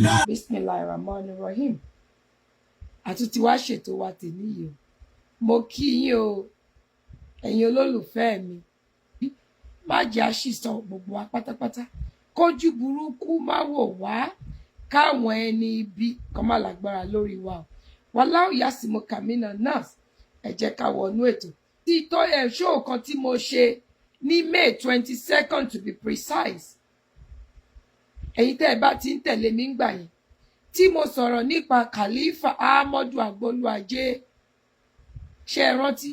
Bismillahirrahmanirrahim. Àtúntí wá ṣètò wa tèmi yìí o. Mo kí yín o, ẹ̀yin olólùfẹ́ mi. Má jẹ́ àṣìṣàn gbogbo wa pátápátá. Kójú burúkú má wò wá, káwọn ẹni ibi kan má lágbára lórí wa o. Wallahu yasimuka minan nas. Ẹ jẹ́ ká wọnú ètò. Tí tó show kan tí mo ṣe ní May 22nd to be precise. Ẹ̀yin tẹ́ ẹ bá ti ń tẹ̀lé mi ńgbà yẹn. Tí mo sọ̀rọ̀ nípa Khalifa Ahmadu Agbolúajé. Ṣé ẹ rántí?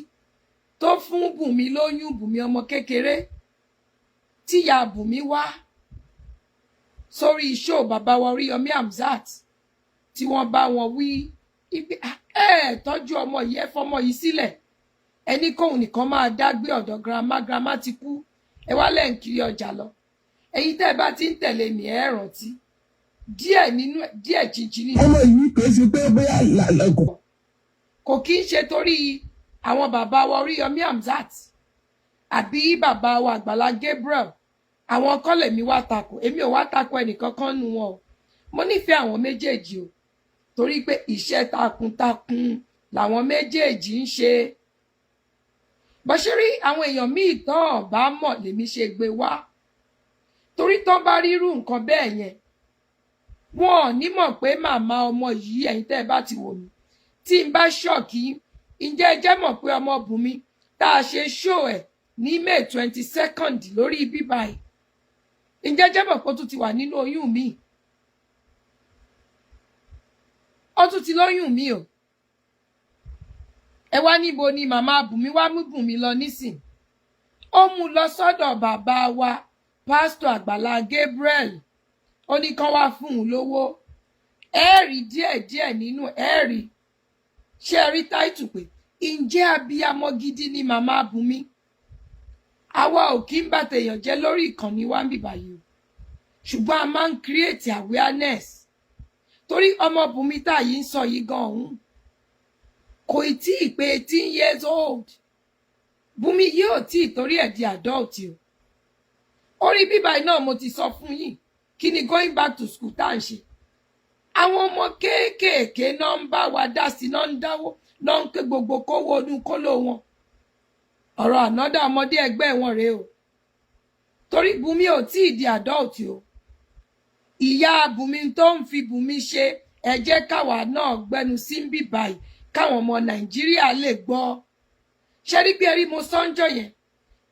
Tó fún Bunmi lóyún, Bunmi ọmọ kékeré. Tíya Bunmi wá sórí show bàbá wa Oríyọmí Hamzat. Tí wọ́n bá wọn wí ibi tọ́jú ọmọ yìí, ẹ fọmọ yìí sílẹ̀. Ẹni kóhun nìkan máa dágbé ọ̀dọ̀ grandma ti kú. Ẹ wá lẹ́ ń kiri ọjà lọ. Ẹ̀yin tẹ́ bá ti ń tẹ̀lé mi ẹ rántí. Díẹ̀ chinchin nínú. Ọmọ yìí kò ṣe pé bóyá lálẹ́kọ̀ọ́. Kò kí ń ṣe torí àwọn bàbá wa Oríyọmí Hamzat àbí bàbá wa Àgbàlá Gabriel. Àwọn kọ́ lèmi wá takò. Èmi ò wá takò ẹnìkankan nù wọn o. Mo nífẹ̀ẹ́ àwọn méjèèjì o. Torí pé iṣẹ́ takuntakun làwọn méjèèjì ń ṣe. Bó ṣe rí àwọn èèyàn míì tán bá mọ̀ lèmi ṣe gbé wá. Torí tán bá rírú nǹkan bẹ́ẹ̀ yẹn. Wọn ò ní mọ̀ pé màmá ọmọ yìí ẹ̀yin tẹ́ bá ti wò mí. Tí n bá ṣọ́ọ̀kì, ǹjẹ́ ẹ jẹ́ mọ̀ pé ọmọ Bunmi tá a ṣe show ẹ̀ ní May 22nd lórí bíbá ẹ̀. Ǹjẹ́ ẹ jẹ́ mọ̀ pé ó tún ti wà nínú oyún mi. Ó tún ti lóyún mi o. Ẹ wá níbo ni màmá Bunmi wá mú Bunmi lọ nísìn. Ó mú lọ sọ́dọ̀ bàbá wa Pásítọ̀ Àgbàlá Gabriel. Ó ní kán wá fún un lówó. Ẹ́ẹ̀rí díẹ̀díẹ̀ nínú ẹ́ẹ̀rí. Ṣé ẹ rí táìtù pé ǹjẹ́ abiyamọ gidi ni màmá Bunmi? Àwa ò kí ń bá tèèyàn jẹ́ lórí ìkànnì wa ń bì báyìí o. Ṣùgbọ́n a máa ń create awareness. Torí ọmọ Bunmi tá yìí ń sọ yìí gan ọ̀hún. Kò tí ì pé 18 years old. Bunmi yìí ò tí ì torí ẹ̀ di adult o. Orí bíbá náà mo ti sọ fún yín. Kí ni going back to school tá ń ṣe? Àwọn ọmọ kéékèèké náà ń bá wa dá sí, náà ń dáwó, náà ń ké gbogbo kówó ọdún kóló wọn. Ọ̀rọ̀ ànádà ọmọdé ẹgbẹ́ wọn rèé o. Torí Bunmi ò tí ì di adult o. Ìyá Bunmi tó ń fi Bunmi ṣe ẹ jẹ́ káwa náà gbẹnu sí ń bì báyìí káwọn ọmọ Nàìjíríà lè gbọ́. Ṣé rí bí ẹrí mo sọ́njọ́ yẹn?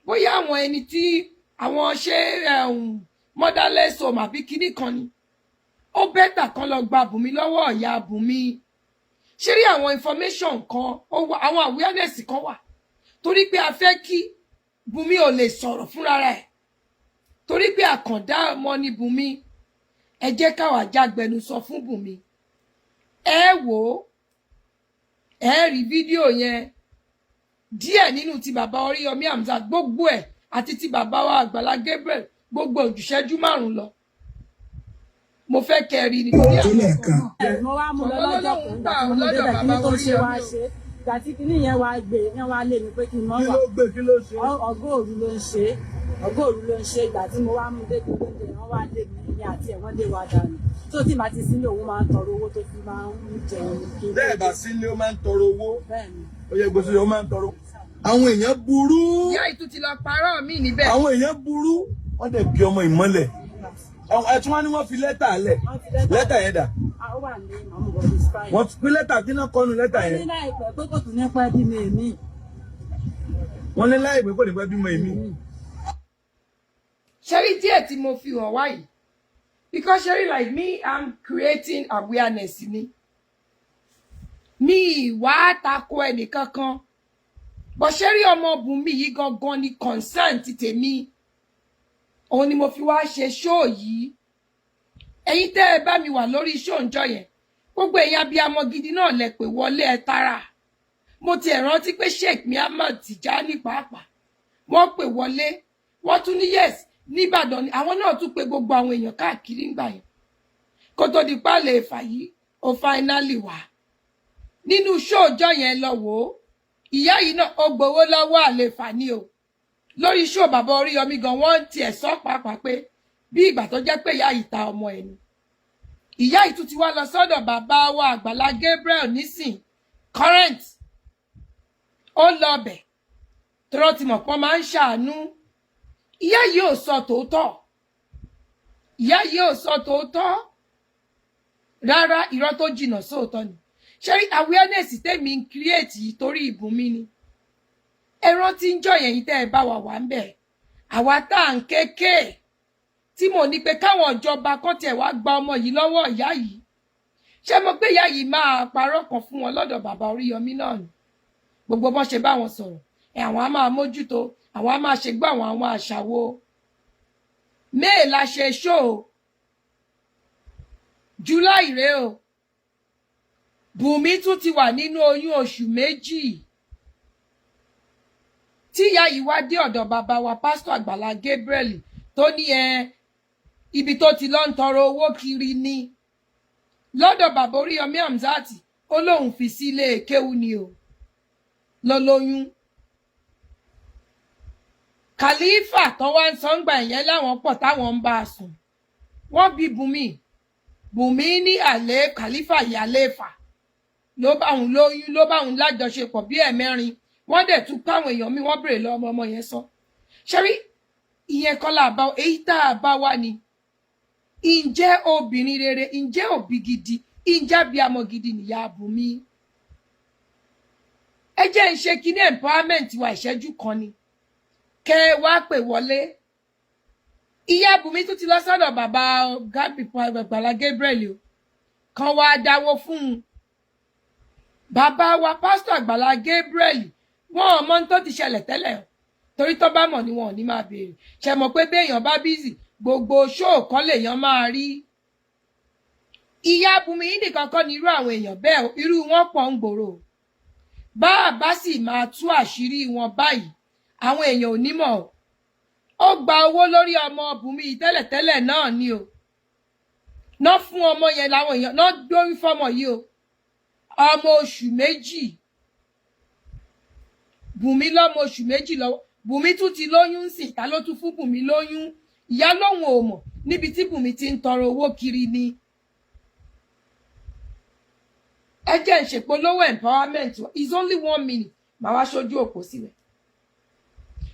Bóyá àwọn ẹni tí àwọn ṣe motherless home àbí kíní kan ni. Ó bẹ́tà kan lọ gba Bunmi lọ́wọ́ ìyá Bunmi. Ṣé rí àwọn information kan, àwọn awareness kan wà. Torí pé a fẹ́ kí Bunmi ò lè sọ̀rọ̀ fúnra rẹ̀. Torí pé àkàndá ọmọ ni Bunmi. Ẹ jẹ́ káwa jágbẹnu sọ fún Bunmi. Ẹ wò ó. Ẹ rí fídíò yẹn. Díẹ̀ nínú ti bàbá Oríyọmí Hamzat gbogbo ẹ̀ àti ti bàbá wa Àgbàlá Gabriel gbogbo òjùṣẹ́jú 5 lọ. Mo fẹ́ kẹrí nítorí mo wá mú lọ lọ́jọ́ kan mo dé bẹ̀ kíní tó ṣe wá ṣe ìgbà tí kíní yẹn wá gbé yẹn wá lé mi pé kí n mọ́ wà ọgọ́ òru ló ń ṣe ìgbà tí mo wá mú dé kí lóde wọ́n wá lé mi ní àti ẹ̀ wọ́n lé wa dànù tó tí màá ti sílé òun máa ń tọrọ owó tó fi máa ń jẹun. Bẹ́ẹ̀ bá sílé ó máa ń tọrọ owó. Ó yẹ gbèsè ó máa ń tọrọ. Àwọn èèyàn burú. Ìyá ìtú ti lọ parọ́ mi níbẹ̀. Àwọn èèyàn burú. Wọ́n dẹ̀ bí ọmọ ìmọ́lẹ̀. Ẹ̀tún wọn ni wọ́n fi lẹ́tà lẹ̀. Lẹ́tà yẹn dà. Wọ́n fi lẹ́tà kí náà kọ́nu lẹ́tà yẹn. Wọ́n ní láìpẹ́ pé kò tún ní pẹ́ bímọ èmi. Wọ́n ní láìpẹ́ kò ní pẹ́ bímọ èmi. Ṣẹ́rí díẹ̀ tí mo fi hàn wá yìí. Because Sherry, like me, I'm creating awareness ni. Mi ìwà tako ẹnì kankan. But Sherry ọmọ Bunmi yìí gangan ni concern ti tèmi. Òun ni mo fi wá ṣe show yìí. Ẹ̀yin tẹ́ ẹ bá mi wà lórí show ńjọ́ yẹn. Gbogbo ẹ̀yin abiyamọ gidi náà lẹ pè wọlé ẹ tààrà. Mo ti rántí pé Sheikh Muhammad Tijani pàápàá. Wọ́n pè wọlé. Wọ́n tún ní yes. Níbàdàn ni àwọn náà tún pè gbogbo àwọn èèyàn káàkiri ńgbà yẹn. Kó tó di pa lè fà yìí, ó finally wá. Nínú show ọjọ́ yẹn lọ wò ó. Ìyá yìí náà ó gbowó lọ́wọ́ àlefà ni o. Lórí show bàbá Oríyọmí gan wọ́n tiẹ̀ sọ pàápàá pé bí ìgbà tó jẹ́ pé ìyá yìí ta ọmọ ẹ̀ ni. ìyá yìí tún ti wá lọ sọ́dọ̀ bàbá wa Àgbàlá Gabriel nísìn current ó lọ bẹ̀ tọ́rọ ti mọ̀ pọ́n máa ń ṣàánú. Ìyá yìí ò sọ tòótọ́, ìyá yìí ò sọ tòótọ́ rárá, irọ́ tó jìnnà sóòótọ́ ni. Ṣé awareness tèmi ń create yìí torí Bunmi ni. Ẹ̀rọ tí ń jọ yẹn tẹ́ ẹ bá wà ń bẹ̀ àwa tá à ń kéèké tí mo ní pé káwọn ìjọba kan tiẹ̀ wá gba ọmọ yìí lọ́wọ́ ìyá yìí. Ṣé mo pé ìyá yìí máa parọ́ kan fún wọn lọ́dọ̀ bàbá Oríyọmí náà ni. Gbogbo bọ́n ṣe bá wọn sọ̀rọ̀ àwọn á máa mójútó, àwọn á máa ṣe gbọ́ àwọn àṣàwò. May la ṣe show July rèé o. Bunmi tún ti wà nínú oyún oṣù méjì. Tí ìyá yìí wá dé ọ̀dọ̀ bàbá wa pásítọ̀ Àgbàlá Gabriel tó ní ibi tó ti lọ ń tọrọ owó kiri ni. Lọ́dọ̀ bàbá Oríyọmí Hamzat ó lóun fi sílé kéwú ni o. Lọ lóyún. Khalifa tó wá ń sọ́ngbà ìyẹn láwọn pọ̀ táwọn ń bá a sùn. Wọ́n bí Bunmi. Bunmi ní àlè Khalifa ìyàlẹ́fà. Ló bá òun lóyún, ló bá òun lájọṣepọ̀ bí ẹ̀mẹ́rin. Wọ́n dẹ̀ tún káwọn èèyàn mi wọ́n bèrè lọ́wọ́ ọmọ yẹn sọ. Ṣẹ́rí ìyẹn kọ́ là bá èyí tá a bá wá ni. Ǹjẹ́ obìnrin rere, ǹjẹ́ òbí gidi, ǹjẹ́ abiyamọ gidi nìyá Bunmi. Ẹ jẹ́ ń ṣe kíní empowerment wa ìṣẹ́jú kan ni. Kẹ́ wá pè wọlé. Ìyá Bunmi tún ti lọ sọ́dọ̀ bàbá Àgbàlá Gabriel o. Kan wá dáwó fún un. Bàbá wa pásítọ̀ Àgbàlá Gabriel wọn ò mọ̀ tó ti ṣẹlẹ̀ tẹ́lẹ̀ o. Torí tó bá mọ̀ ni wọn ò ní máa béèrè. Ṣé mọ̀ pé béèyàn bá busy gbogbo show kan lèèyàn máa rí. Ìyá Bunmi yìí nìkan kọ́ ni irú àwọn èèyàn bẹ́ẹ̀ irú wọn pọ̀ ń gbòòrò. Bá a bá sì máa tú àṣírí wọn báyìí àwọn èèyàn ò ní mọ̀ o. Ó gba owó lórí ọmọ Bunmi tẹ́lẹ̀tẹ́lẹ̀ náà ni o. Ná fún ọmọ yẹn láwọn èèyàn ná gbórí fọ́mọ yìí o. Ọmọ oṣù méjì. Bunmi lọ́mọ oṣù méjì lọ́wọ́. Bunmi tún ti lóyún sí ta ló tún fún Bunmi lóyún. Ìyá lóhun ò mọ̀ níbi tí Bunmi ti ń tọrọ owó kiri ni. Ẹ jẹ́ ń ṣèpolówó empowerment is only 1 minute. Màá wá ṣojú òpó sílẹ̀.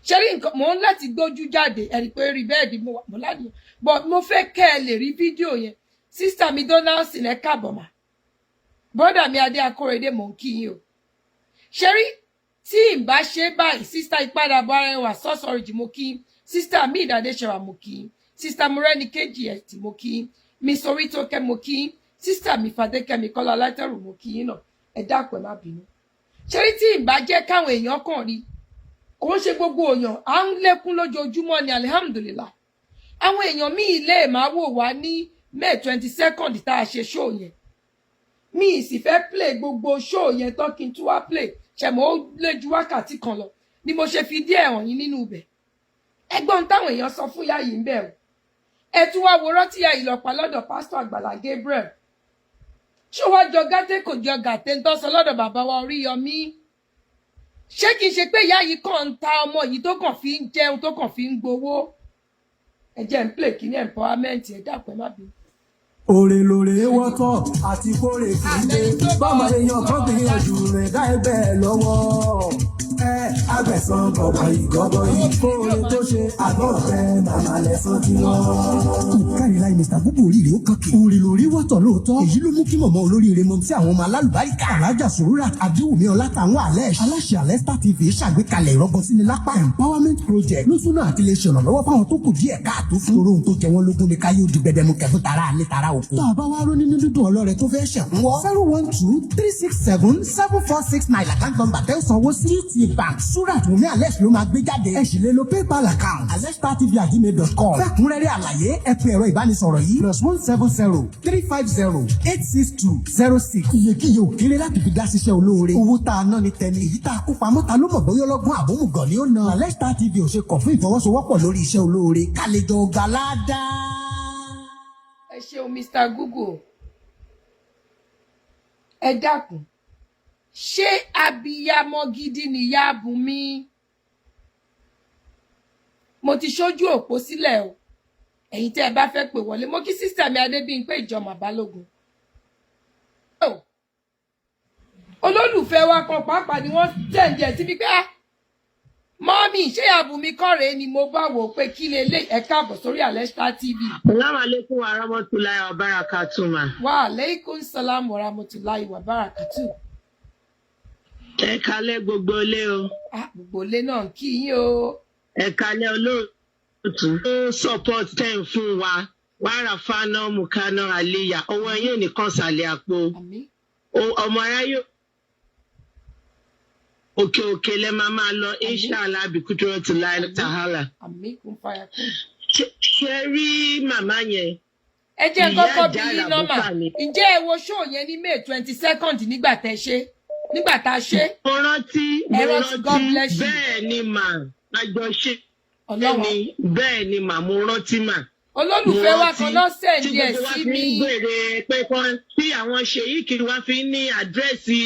Ṣé rí nǹkan mò ń láti gbójú jáde ẹ̀rí pé rí bẹ́ẹ̀dì mo wà mọ́ lánìí. But mo fẹ́ kẹ́ ẹ lè rí fídíò yẹn. Sister mi Donaldson ẹ káàbọ̀ mà. Brother mi Adé Akórèdé mò ń kí yín o. Ṣé rí tí n bá ṣe báyìí sister Ìpadàbọ̀ Arẹwà sọ́sọ́rìjì mo kí yín. Sister mi Ìdádéṣẹwà mo kí yín. Sister Morẹ́ni kejì ẹ̀ tí mo kí yín. Mi Sorítókẹ́ mo kí yín. Sister mi Fadékẹ́mi Kọ́lá Látẹ̀rù mo kí yín náà. Ẹ dákun ẹ má bínú. Ṣé rí tí n bá jẹ́ káwọn èèyàn kàn rí kò ń ṣe gbogbo èèyàn à ń lékún lójoojúmọ́ ni alihamdulilah. Àwọn èèyàn míì lè máa wò wá ní May 22nd tá a ṣe show yẹn. Mi sì fẹ́ play gbogbo show yẹn tán kí n tún wá play ṣẹ̀mọ́ ó lé ju wákàtí kan lọ ni mo ṣe fi díẹ̀ hàn yín nínú ibẹ̀. Ẹgbọ́n táwọn èèyàn sọ fún yáyí ń bẹ̀ o. Ẹ tún wá wo rántí yáyí lọ pa lọ́dọ̀ pásítọ̀ Àgbàlá Gabriel. Ṣé wá jọ gàtẹ́ kò jọ gàtẹ́ ń tọ́sọ lọ́dọ̀ bàbá wa Oríyọmí. Ṣé kìí ṣe pé ìyá yìí kàn ń ta ọmọ yìí tó kàn fi ń jẹun tó kàn fi ń gbowó. Ẹ jẹ́ ń play kíní empowerment ẹ dápẹ́ má bí. Òrè lòrè wọ́tọ̀ àti kórè kìíde bọ́mọ èèyàn kan gbìyànjú rẹ̀ dá ẹgbẹ́ lọ́wọ́. Agbẹ̀san gọ̀bọ̀ ìgọ̀bọ̀ ìkórè tó ṣe àgọ́fẹ́ màmá lẹ́sàn tí wọ́n. Káríláì Mr. Búbú oríire ó kankì. Òrè lòrè wọ́tọ̀ lóòótọ́. Èyí ló mú kí mọ̀mọ́ olóríire mọ̀ sí àwọn ọmọ alálùbáríkà. Alájà Sòwúrà Adéwùmí Ọlátàwọn Alẹ́ aláṣẹ Alẹ́sítà TV ṣàgbékalẹ̀ ìrọ́gbọ́sínilápá empowerment project lóṣùnà àti lè ṣèrànlọ́wọ́ fáwọn tó kù díẹ̀ káàtó fún. Toróhun tó jẹ wọ́n lógún ni káyé ó di gbẹdẹmukẹ fún tara alẹ́ tara òkú. Tá a bá wá ró nínú dídùn ọlọ́rẹ̀ tó fẹ́ ṣẹ̀kúnwọ́. 012-367-7469 làkàntàn nọ́mbà tẹ́ sanwó sí GT Bank. Surat Wumi Alex ló máa gbé jáde. Ẹ sì lè lo PayPal account alexstartv@gmail.com. Fẹ́kúnrẹ́rẹ́ àlàyé ẹ pe ẹ̀rọ ìbánisọ̀rọ̀ yìí +170-350-86206. Iyekíye ò kéré láti fi dá ṣiṣẹ́ olóore. Owó tá a ná ni tẹni. Èyí tá a kó pamọ́ ta ló mọ̀ bóyá ọlọ́gbọ́n àbómùgọ̀ ni ó na. Alexstartv ò ṣe kọ̀ fún ìfọwọ́sowọ́pọ̀ lórí iṣẹ́ olóore. Kálejò gbalada. Ẹ ṣeun Mr. Google. Ẹ dákun. Ṣé abiyamọ gidi nìyá Bunmi? Mo ti ṣojú òpó sílẹ̀ o. ẹ̀yin tẹ́ ẹ bá fẹ́ pè wọlé mo kí sísítà mi Adébímpé Ìjọmọ Balógun olólùfẹ́ wa kan pàápàá ni wọ́n tẹ̀ǹjẹ̀ síbi pé mọ́mí ṣé àbùmí kọ́rẹ́ ni mo bá wò pé kí lè lé ẹ káàbọ̀ sórí Alesta TV. Assalamu alaikum wa rahmatullahi wa barakatuh ma. Wa alaikum salam wa rahmatullahi wa barakatuh. Ẹ kálẹ́ gbogbo ilé o. Gbogbo ilé náà kí yín o. Ẹ kálẹ́ olóòtú. Ó support ten fún wa. Wàrà fáná mùkánná àlìyà. Ọwọ́ yín nìkan sàlẹ̀ àpò. Ọmọ aráyé òkè lẹ máa lọ inshallah bìkútúrọ̀ ti láì tàhálà. Ṣé rí màmá yẹn? Ẹ jẹ́ kọ́kọ́ bí yín nọ́mà. Ǹjẹ́ ẹ wo show yẹn ní May 22nd nígbà tá a ṣe? Mo rántí bẹ́ẹ̀ ni mà àjọ ṣe. Bẹ́ẹ̀ ni mà mo rántí mà. Olólùfẹ́ wa kan náà sẹ̀ndí ẹ̀ sí mi. Tí gbogbo wa fi ń gbèrè pé kan tí àwọn ṣèyíkì wa fi ní àdírẹ́sì.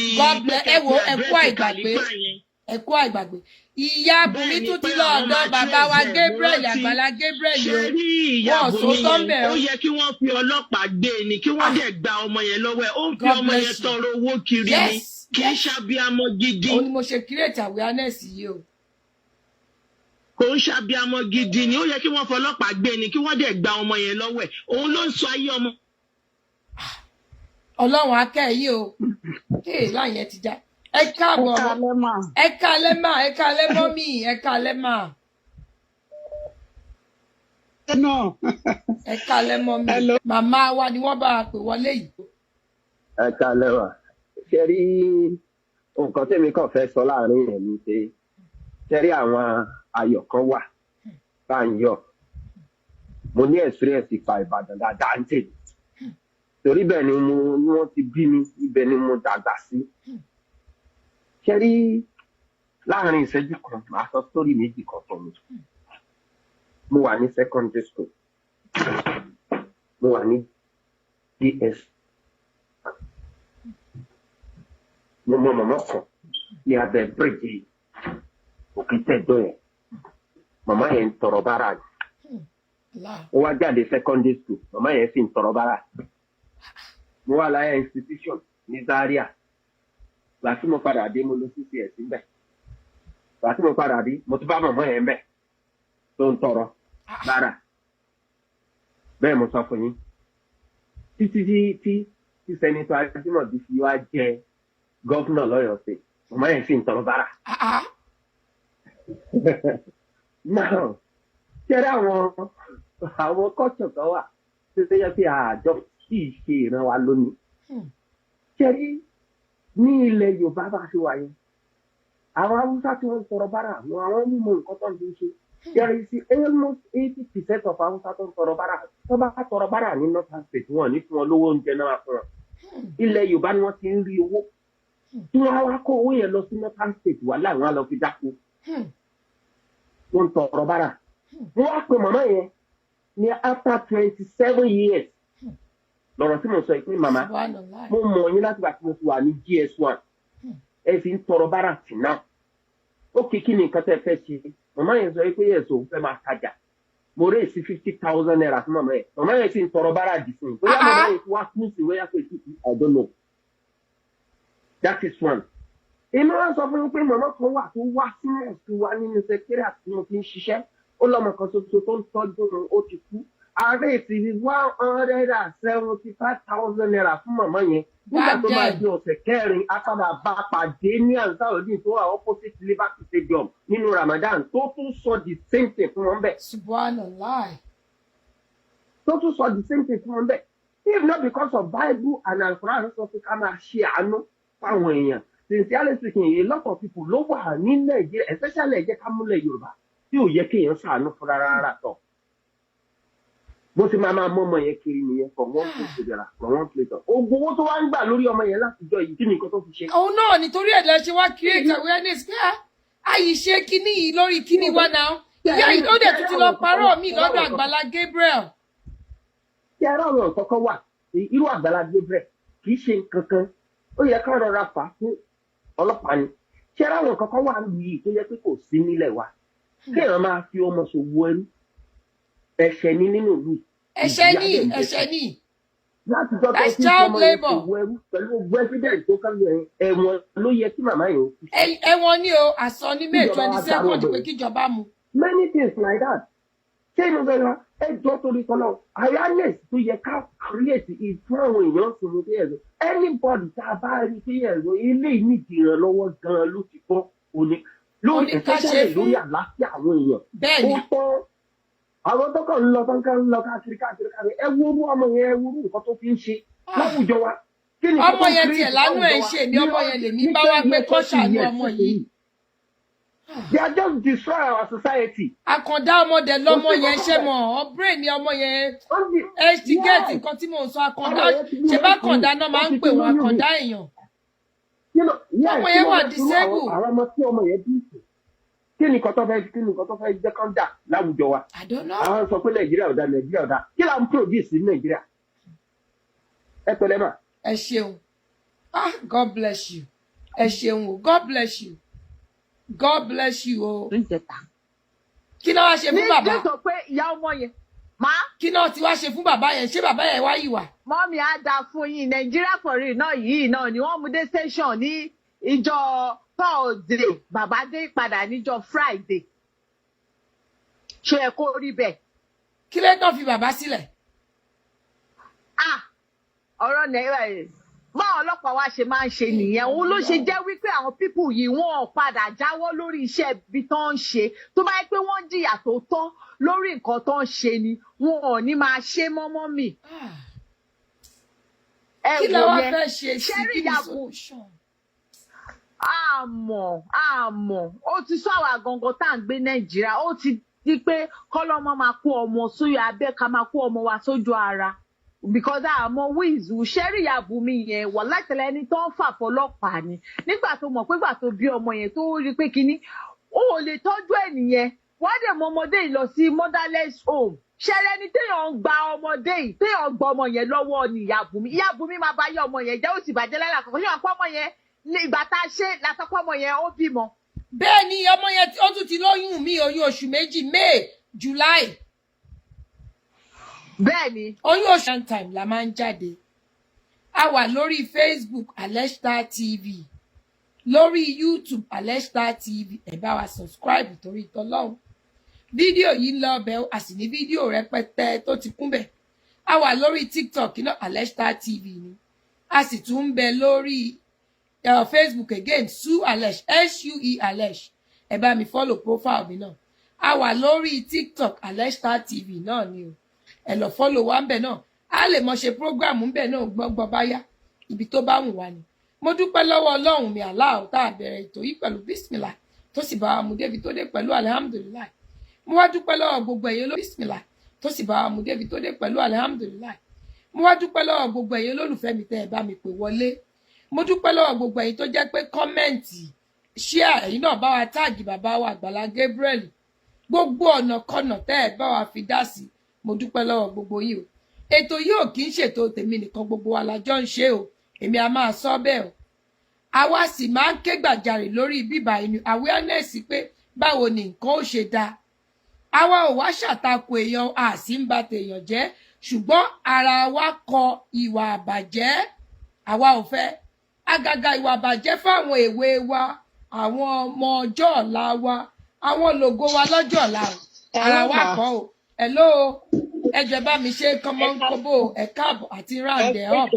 Ẹ̀kú àìgbàgbé. Ìyá Bunmi tún ti lọ ọ̀dọ̀ bàbá wa Gabriel Àgbàlá Gabriel yìí. Ṣé rí ìyá Bunmi yẹn? Ó yẹ kí wọ́n fi ọlọ́pàá gbé ni kí wọ́n dẹ̀ gba ọmọ yẹn lọ́wọ́ ẹ̀. Ó ń fi ọmọ yẹn tọrọ owó kiri ni kì í ṣàbíamọ gidi. Òun ni mo ṣe create awareness yìí o. Kò ń ṣàbíamọ gidi ni ó yẹ kí wọ́n fọlọ́pàá gbé ni kí wọ́n dẹ̀ gba ọmọ yẹn lọ́wọ́ ẹ̀. Òun ló ń sọ ayé ọmọ. Ọlọ́run akẹ́ yìí o. Láyẹn ti já. Ẹ káàbọ̀ ẹ kálẹ́ mà ẹ kálẹ́ mọ́mì ẹ kálẹ́ mà. Ẹ kálẹ́ mọ́mì màmá wa ni wọ́n bá a pè wọlé yìí. Ẹ kálẹ́ wà ṣe rí nǹkan tèmi kàn fẹ́ sọ láàrin yẹn ni pé ṣe rí àwọn ayọ̀ kan wà bá ń yọ̀ mo ní experience ìfà Ìbàdàn dáadáa ń tèmi torí bẹ́ẹ̀ ni wọ́n ti bí mi ibẹ̀ ni mo dàgbà sí. Ṣé rí láàrin ìṣẹ́jú kan màá sọ sórí méjì kan fún mi. Mo wà ní secondary school. Mo wà ní DS. Mo mọ màmá kan ní abẹ́ bíríjì òkè tẹ̀dọ́ yẹn. Màmá yẹn ń tọrọ bárà ni. Ó wá jáde secondary school. Màmá yẹn sì ń tọrọ bárà. Mo wà láyé institution ní Zaria. Gbà tí mo padà dé mo lọ sí CS níbẹ̀. Gbà tí mo padà dé mo tún bá màmá yẹn bẹ̀ tó ń tọrọ bárà. Bẹ́ẹ̀ mo sọ fún yín. Títí Sẹ́nitọ́ Ajímọ̀bí fi wá jẹ gọ́fúnà lọ́yọ̀ọ́ sí. Màmá yẹn sì ń tọrọ bárà. Náà ṣẹ́rẹ́ àwọn kọ́ọ̀tù kan wà tó yẹ kí àjọ kì í ṣe ìran wa lónìí. Ṣẹ́rí ní ilẹ̀ Yorùbá bá ṣe wà yẹn àwọn Haúsá tí wọ́n tọrọ bárà àwọn mímọ̀ nǹkan tó ń fi ṣe yẹri sí almost 80% of Haúsá tó ń tọrọ bárà tó bá tọrọ bárà ní Northern State wọn ní fún wọn lówó oúnjẹ náà fún wọn ilẹ̀ Yorùbá ni wọ́n ti ń rí owó tí wọ́n wá kó owó yẹn lọ sí Northern State wà láwọn á lọ fi dáko wọ́n tọrọ bárà wọ́n wá pe màmá yẹn ní after 27 years lọ́rọ̀ tí mo sọ pé màmá mo mọ̀ yín láti gbà tí mo fi wà ní GS1 ẹ fi ń tọrọ bárà tì náà ó kí ni nǹkan tẹ́ fẹ́ ṣe màmá yẹn sọ pé yẹ̀sọ̀ fẹ́ máa tajà mo rẹ̀ sí 50,000 naira fún màmá yẹn sì ń tọrọ bárà dì sí i bóyá màmá yẹn wá kú sí wẹ́yà pé I don't know that is one. Inú wa sọ fún mi pé màmá kan wà tó wá sínú ẹ̀sùn wa nínú sẹ́kẹ́rì àti mo fi ń ṣiṣẹ́ ó lọ́mọ kan ṣoṣo tó ń tọ́jú ó ti kú. Ààrẹ ti 175,000 naira fún màmá yẹn. Nígbà tó bá di ọ̀sẹ̀ kẹrin, apadà bá pàdé ní Ansarudeen tó wà opposite Liberty Stadium nínú Ramadan tó tún sọ the same thing fún wọn bẹ́ẹ̀. Subhanallah. Tó tún sọ the same thing fún wọn bẹ́ẹ̀. If not because of Bible and Al-Quran sọ pé ká máa ṣe àánú fáwọn èèyàn. Sincerely speaking, a lot of people ló wà ní Nàìjíríà, especially ẹ̀jẹ̀ ká múlẹ̀ Yorùbá, tí ò yẹ kéèyàn ṣàánú fún rárá tọ̀. Bó ti máa mọ ọmọ yẹn kiri nìyẹn for one place naira for one place. Ogun owó tó wá ń gbà lórí ọmọ yẹn látijọ́ yìí kí ni nǹkan tó fi ṣe. Òun náà nítorí ẹ̀ lọ ṣe wá create awareness pé àyè ṣe kíní yìí lórí kíní wa náà. Ìyá yìí ló dẹ̀ tún ti lọ parọ́ mi lọ́dọ̀ Àgbàlá Gabriel. Ṣé ẹ rọrùn kọ́kọ́ wà irú Àgbàlá Gabriel kì í ṣe kankan ó yẹ ká rọra fà fún ọlọ́pàá ni. Ṣé ẹ rọrùn kọ́kọ́ wà lù yìí tó yẹ pé kò sí nílẹ̀ wa. Kéèyàn máa fi ọmọ ṣòwò ẹrú. ẹ̀ṣẹ̀ ní nínú ìlú. ẹ̀ṣẹ̀ ní. Láti jọ́ tó fi ọmọ yẹn ṣòwò ẹrú pẹ̀lú president tó kán ẹ̀wọ̀n ló yẹ kí màmá yẹn. Ẹ̀wọ̀n ni o, àsọ ní May 22nd pé kíjọba mu. Many things like that. Ṣé inú bẹ́ẹ̀ wá ẹjọ́ torí kan náà awareness tó yẹ ká create ìfún àwọn èèyàn sì ní pé ẹ̀rọ anybody tá a bá rí pé ẹ̀rọ ilé ìnídìí ìrànlọ́wọ́ gan-an ló ti kọ́ òní lórí especially lórí àlàáfíà àwọn èèyàn. Bẹ́ẹ̀ni. Ó tọ́ àwọn tó kàn ń lọ tán ká ń lọ káàkiri ẹ wúrú ọmọ yẹn ẹ wúrú nǹkan tó fi ń ṣe láwùjọ wa. Ọmọ yẹn tiẹ̀ lánú ẹ̀ ń ṣe ni ọmọ yẹn lèmi bá wá pé kọ́ ṣàánú ọmọ yìí. They are just destroying our society. Àkàndá ọmọdé lọmọ yẹn ṣe mọ brain ni ọmọ yẹn ti get nǹkan tí mò ń sọ àkàndá ṣe bá kàndá náà máa ń pè wọn àkàndá èèyàn. Ọmọ yẹn wà disable. Àwọn ọmọ tí ọmọ yẹn bí ìsìn. Kí ni nǹkan tó fẹ́ jẹ́ kán dà láwùjọ wa? Àwọn sọ pé Nàìjíríà ò dá kí là ń produce ní Nàìjíríà? Ẹ pẹ̀lẹ́ mà. Ẹ ṣeun. God bless you. Ẹ ṣeun o. God bless you. God bless you o. Kí náà wá ṣe fún bàbá? Ní ìjọ pé ìyá ọmọ yẹn. Kí náà ti wá ṣe fún bàbá yẹn? Ṣé bàbá yẹn wá yìí wà? Mọ́mí á dáa fún yín. Nàìjíríà pọ̀rí náà yìí náà ni wọ́n mú dé station ní ìjọ Thursday. Bàbá dé padà níjọ Friday. Ṣé ẹ kó rí bẹ́ẹ̀? Kí lè tán fi bàbá sílẹ̀? Ọ̀rọ̀ Nàìjíríà báwọn ọlọ́pàá wa ṣe máa ń ṣe nìyẹn. Òun ló ṣe jẹ́ wípé àwọn pípù yìí wọ́n padà jáwọ́ lórí iṣẹ́ ibi tó ń ṣe. Tó bá yẹ pé wọ́n jìyà tó tọ́ lórí nǹkan tó ń ṣe ni wọn ò ní máa ṣe mọ́mọ́ mi. Kí ló wá fẹ́ ṣe sí kí ni solution? Àmọ́ ó ti sọ àwa gangan tá à ń gbé Nàìjíríà ó ti di pé kọ́lọ́mọ máa kó ọmọ sóyè abẹ́ ká máa kó ọmọ wa sójú ara. Because àmọ́ wíìzù ṣẹ́rí Bunmi yẹn wà látẹ̀lẹ́ ẹni tó ń fà fọlọ́pàá ni nígbà tó mọ̀ pé gbà tó bí ọmọ yẹn tó rí pé kínní ó lè tọ́jú ẹ̀ nìyẹn wọ́n dẹ̀ mọ ọmọdé yìí lọ sí motherless home ṣẹlẹ̀ ni téèyàn ń gba ọmọdé yìí téèyàn gba ọmọ yẹn lọ́wọ́ ni ìyá Bunmi máa bá yé ọmọ yẹn jẹ́ ó sì bàjẹ́ lára àkọ́kọ́ ṣé wọn pọ́ ọmọ yẹn ní ìgbà tá a ṣe látọ́pọ̀ ọmọ yẹn ó bímọ. Bẹ́ẹ̀ ni ọmọ yẹn ó tún ti lóyún mi oyún oṣù méjì May July. Bẹ́ẹ̀ni. Oyún oṣù time la máa ń jáde. A wà lórí Facebook Aleshta TV. Lórí YouTube Aleshta TV. Ẹ bá wa subscribe torí t'Ọlọ́run. Fídíò yìí ń lọ bẹ̀ a sì ní fídíò rẹpẹtẹ tó ti kún bẹ̀. A wà lórí TikTok náà Aleshta TV ni. A sì tún ń bẹ lórí Facebook again Sue Alesh SUE Alesh. Ẹ bá mi follow profile mi náà. A wà lórí TikTok Aleshta TV náà ni o. Ẹ lọ follow wa ńbẹ̀ náà a lè mọ ṣe program ńbẹ̀ náà gbọgbọ báyá ibi tó bá wù wá ni mo dúpẹ́ lọ́wọ́ Ọlọ́run mi Allah tá bẹ̀rẹ̀ ètò yìí pẹ̀lú bismillah tó sì bá wa mú débi tó dé pẹ̀lú alhamdulillah mo wá dúpẹ́ lọ́wọ́ gbogbo ẹ̀yin ló bismillah tó sì bá wa mú débi tó dé pẹ̀lú alhamdulillah mo wá dúpẹ́ lọ́wọ́ gbogbo ẹ̀yin olólùfẹ́ mi tẹ́ ẹ bá mi pè wọlé mo dúpẹ́ lọ́wọ́ gbogbo ẹ̀yin tó jẹ́ pé kọ́mẹ́ǹtì share ẹ̀yin náà bá wa táàgì bàbá wa Àgbàlá Gabriel gbogbo ọ̀nà kọ́nà tẹ́ ẹ bá wa fi dá sí mo dúpẹ́ lọ́wọ́ gbogbo yín o ètò yìí ò kì í ṣètò tèmi nìkan gbogbo wa la jọ ń ṣe o èmi a máa sọ bẹ́ẹ̀ o àwa sì máa ń ké gbàjarè lórí bíbá inú awareness pé báwo ni nǹkan ó ṣe dáa àwa ò wá ṣàtakò èèyàn a sì ń ba tèèyàn jẹ́ ṣùgbọ́n ara wa kọ ìwà àbàjẹ́ àwa ò fẹ́ àgàgà ìwà àbàjẹ́ fáwọn èwe wa àwọn ọmọ ọjọ́ ọ̀la wa àwọn lògo wa lọ́jọ́ ọ̀la o ara wa kọ́ o hello ẹjọ bá mi ṣe kọmọkọbọ ẹ káàbọ̀ àti round ẹ up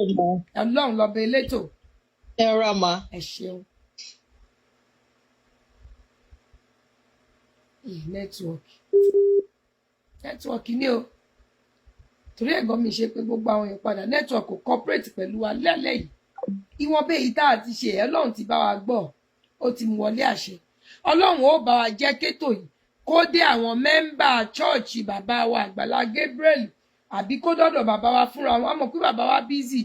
Ọlọ́run lọbẹ elétò ẹ ra ma ẹ ṣeun nẹtíwọọkì ni o torí ẹ̀gbọ́n mi ṣe pé gbogbo àwọn èèyàn padà nẹtíwọọkì kò cooperate pẹ̀lú wa lálẹ́ yìí ìwọ̀n bẹ́ẹ̀ yìí tá a ti ṣe Ọlọ́run ti bá wa gbọ́ ó ti mú wọlé àṣẹ Ọlọ́run ó bá wa jẹ́ kétò yìí kó dé àwọn mẹ́mbà chọ́ọ̀chì bàbá wa Àgbàlá Gabriel àbí kó dọ́dọ̀ bàbá wa fúnra wọn mọ̀ pé bàbá wa busy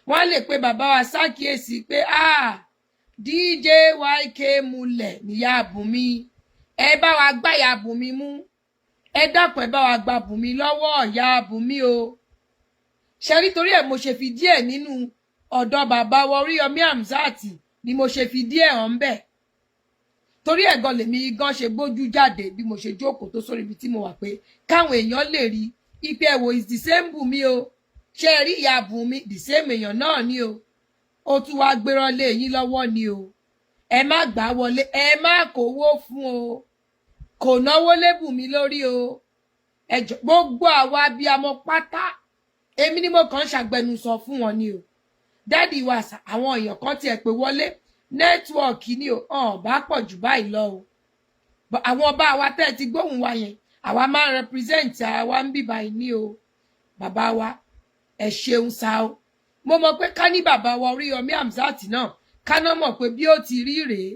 wọ́n lè pe bàbá wa ṣàkíyèsí pé DJ YK mulẹ̀ níyà Bunmi ẹ bá wa gbá ìyá Bunmi mú ẹ dákun ẹ bá wa gba Bunmi lọ́wọ́ ìyá Bunmi o ṣe nítorí ẹ̀ mo ṣe fi díẹ̀ nínú ọ̀dọ̀ bàbá wa Oríyọmí Hamzat ni mo ṣe fi díẹ̀ hàn bẹ́ẹ̀ torí ẹ̀gan lèmi gan ṣe gbójú jáde bí mo ṣe jókòó tó sórí ibi tí mo wà pé káwọn èèyàn lè rí ipe ẹ̀wò is the same Bunmi o ṣe rí ìyá Bunmi the same èèyàn náà ni o ó tún wá gbéràn lé yín lọ́wọ́ ni o ẹ má gbà wọlé ẹ má kówó fún o kò náwó lé Bunmi lórí o ẹjọ gbogbo àwa abiyamọ pátá èmi ni mo kàn ṣàgbẹnusọ fún wọn ni o dádì wa àwọn èèyàn kan tiẹ̀ pé wọlé nẹ́tíwọ̀kì ni o bá pọ̀ jù báyìí lọ o àwọn bá wa tẹ́ ti gbóhùn wa yẹn àwa máa ń represent àwa ń bì báyìí ní o bàbá wa ẹ ṣeun sa o mo mọ̀ pé ká ní bàbá wa Oríyọmí Hamzat náà ká náà mọ̀ pé bí ó ti rí rèé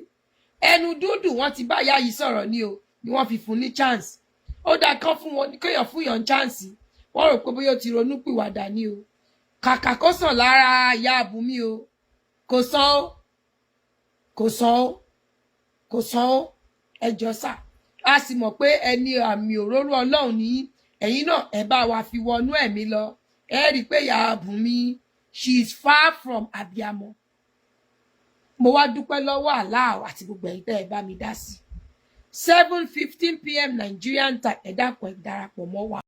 ẹnu dúdú wọn ti bá ìyá yìí sọ̀rọ̀ ni o ni wọ́n fi fún ní chance ó dá kán fún wọn kéèyàn fún yàn chance wọ́n rò pé bóyá ó ti ronú pìwàdà ni o kàkà kó sàn lára ìyá Bunmi o kò sàn o kò sàn o kò sàn o ẹjọ́ sà a sì mọ̀ pé ẹni àmì òróró Ọlọ́run ní ẹ̀yin náà ẹ bá wa fi wọnú ẹ̀mí lọ ẹ rí i pé ìyá Bunmi she is far from Abiyamo mo wá dúpẹ́ lọ́wọ́ Allah àti gbogbo ẹ̀yin tẹ́ ẹ bá mi dá sí 7:15 p.m. Nigerian time ẹ dákun ẹ darapọ̀ mọ́ wa.